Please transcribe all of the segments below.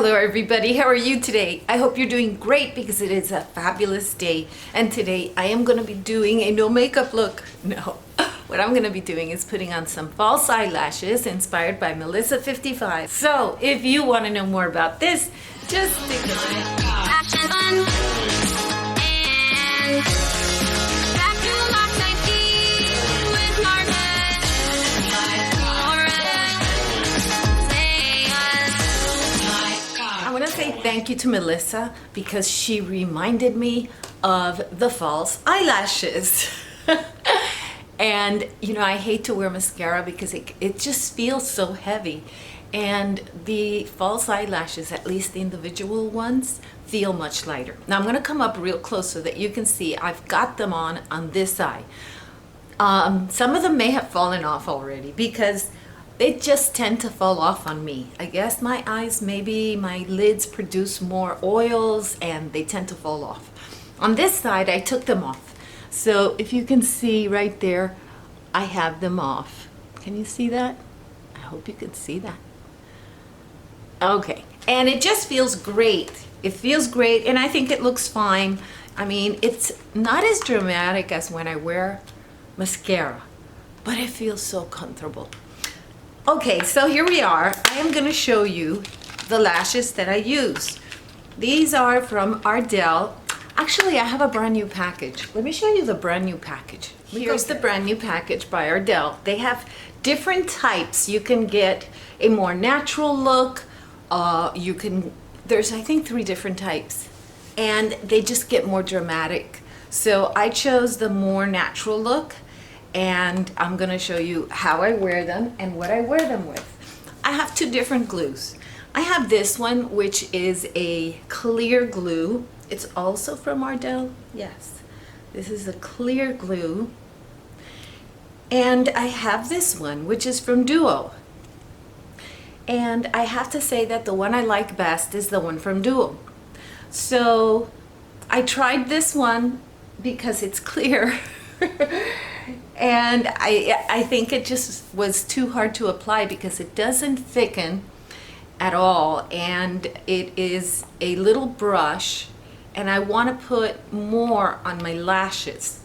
Hello everybody, how are you today? I hope you're doing great because it is a fabulous day. And today I am going to be doing a no makeup look. No, what I'm going to be doing is putting on some false eyelashes inspired by Melissa55. So if you want to know more about this, just stick around. I want to say thank you to Melissa because she reminded me of the false eyelashes. And you know, I hate to wear mascara because it just feels so heavy, and the false eyelashes, at least the individual ones, feel much lighter. Now I'm going to come up real close so that you can see I've got them on this eye. Some of them may have fallen off already because they just tend to fall off on me. I guess my eyes, maybe my lids produce more oils and they tend to fall off. On this side, I took them off. So if you can see right there, I have them off. Can you see that? I hope you can see that. Okay, and it just feels great. It feels great, and I think it looks fine. I mean, it's not as dramatic as when I wear mascara, but it feels so comfortable. Okay, so here we are. I am going to show you the lashes that I use. These are from Ardell. Actually, I have a brand new package. Let me show you the brand new package. Here's the brand new package by Ardell. They have different types. You can get a more natural look. There's I think 3 different types, and they just get more dramatic. So I chose the more natural look, and I'm going to show you how I wear them and what I wear them with. I have 2 different glues. I have this one, which is a clear glue. It's also from Ardell. Yes, this is a clear glue. And I have this one, which is from Duo. And I have to say that the one I like best is the one from Duo. So I tried this one because it's clear. And I think it just was too hard to apply because it doesn't thicken at all, and it is a little brush, and I want to put more on my lashes.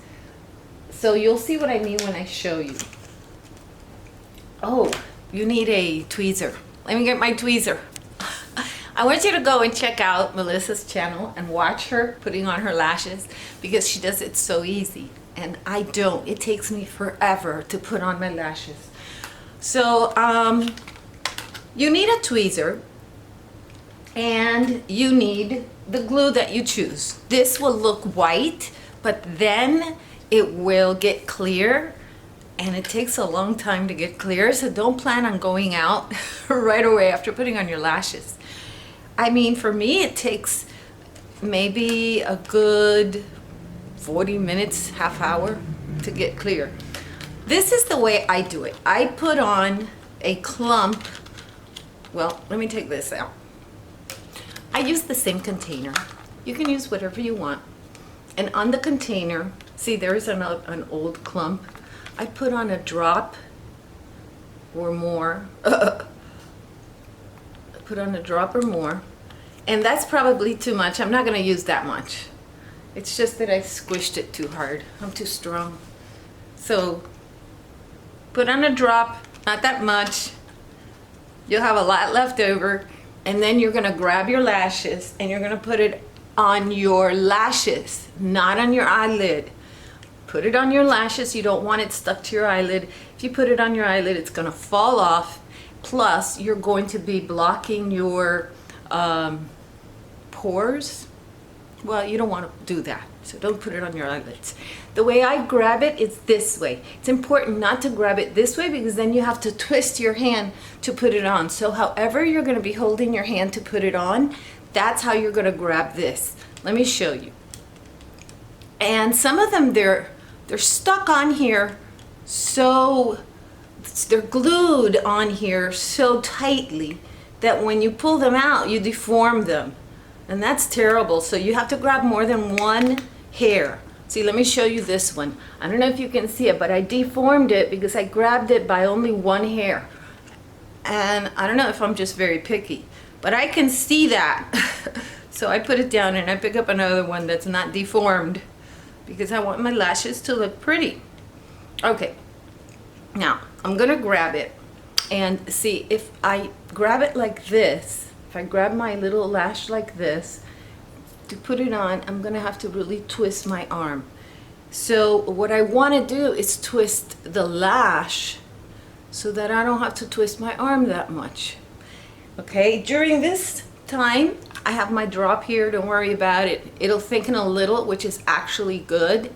So you'll see what I mean when I show you. Oh, you need a tweezer. Let me get my tweezer. I want you to go and check out Melissa's channel and watch her putting on her lashes because she does it so easy. And I don't. It takes me forever to put on my lashes. So you need a tweezer, and you need the glue that you choose. This will look white, but then it will get clear, and it takes a long time to get clear, so don't plan on going out right away after putting on your lashes. I mean, for me, it takes maybe a good 40 minutes, half hour to get clear. This is the way I do it. I put on a clump. Well, let me take this out. I use the same container. You can use whatever you want. And on the container, see, there's an old clump. I put on a drop or more. I put on a drop or more. And that's probably too much. I'm not going to use that much. It's just that I squished it too hard. I'm too strong. So put on a drop, not that much. You'll have a lot left over. And then you're going to grab your lashes and you're going to put it on your lashes, not on your eyelid. Put it on your lashes. You don't want it stuck to your eyelid. If you put it on your eyelid, it's going to fall off. Plus, you're going to be blocking your pores. Well, you don't want to do that, so don't put it on your eyelids. The way I grab it is this way. It's important not to grab it this way because then you have to twist your hand to put it on. So however you're going to be holding your hand to put it on, that's how you're going to grab this. Let me show you. And some of them, they're stuck on here, so they're glued on here so tightly that when you pull them out, you deform them. And that's terrible. So you have to grab more than one hair. See, let me show you this one. I don't know if you can see it, but I deformed it because I grabbed it by only one hair. And I don't know if I'm just very picky, but I can see that. So I put it down and I pick up another one that's not deformed because I want my lashes to look pretty. Okay, now I'm gonna grab it and see if I grab it like this, if I grab my little lash like this, to put it on, I'm gonna have to really twist my arm. So what I wanna do is twist the lash so that I don't have to twist my arm that much. Okay, during this time, I have my drop here, don't worry about it. It'll thicken a little, which is actually good.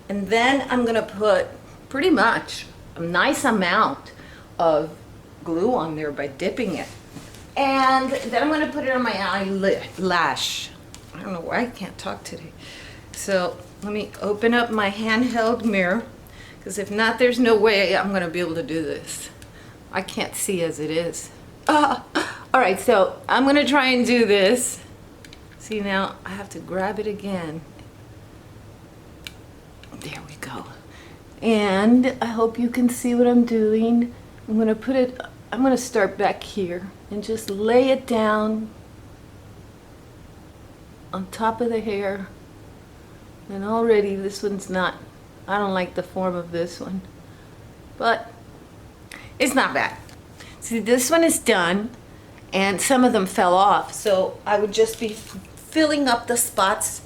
And then I'm gonna put pretty much a nice amount of glue on there by dipping it. And then I'm gonna put it on my eyelash. I don't know why I can't talk today. So let me open up my handheld mirror, because if not, there's no way I'm gonna be able to do this. I can't see as it is. All right, so I'm gonna try and do this. See, now I have to grab it again. There we go. And I hope you can see what I'm doing. I'm gonna start back here and just lay it down on top of the hair. And already this one's not, I don't like the form of this one, but it's not bad. See, this one is done and some of them fell off, so I would just be filling up the spots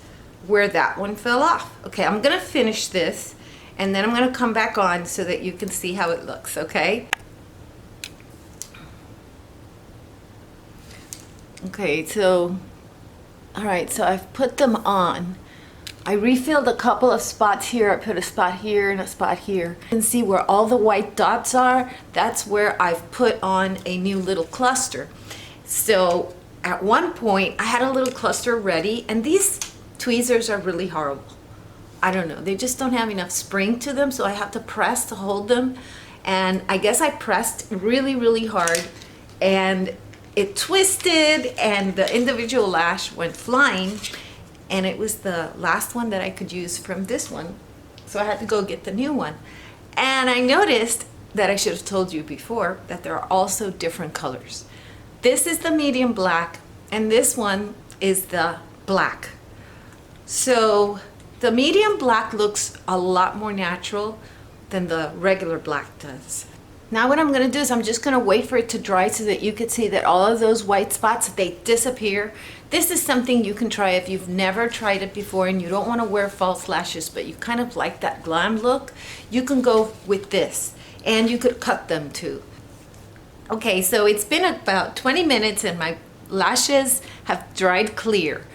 where that one fell off. Okay, I'm gonna finish this and then I'm gonna come back on so that you can see how it looks, okay? Okay, so, all right, so I've put them on. I refilled a couple of spots here. I put a spot here and a spot here. You can see where all the white dots are. That's where I've put on a new little cluster. So at one point I had a little cluster ready, and these tweezers are really horrible. I don't know, they just don't have enough spring to them, so I have to press to hold them. And I guess I pressed really, really hard and it twisted and the individual lash went flying. And it was the last one that I could use from this one. So I had to go get the new one. And I noticed that I should have told you before that there are also different colors. This is the medium black and this one is the black. So the medium black looks a lot more natural than the regular black does. Now what I'm gonna do is I'm just gonna wait for it to dry so that you can see that all of those white spots, they disappear. This is something you can try if you've never tried it before and you don't wanna wear false lashes, but you kind of like that glam look. You can go with this and you could cut them too. Okay, so it's been about 20 minutes and my lashes have dried clear,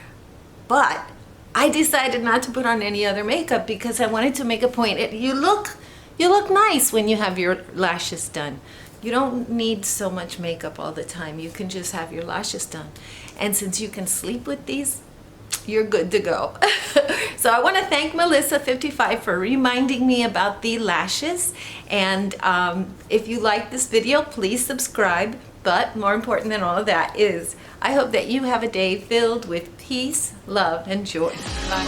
but I decided not to put on any other makeup because I wanted to make a point. You look nice when you have your lashes done. You don't need so much makeup all the time. You can just have your lashes done. And since you can sleep with these, you're good to go. So I want to thank Melissa55 for reminding me about the lashes. And if you like this video, please subscribe. But more important than all of that is, I hope that you have a day filled with peace, love, and joy. Bye.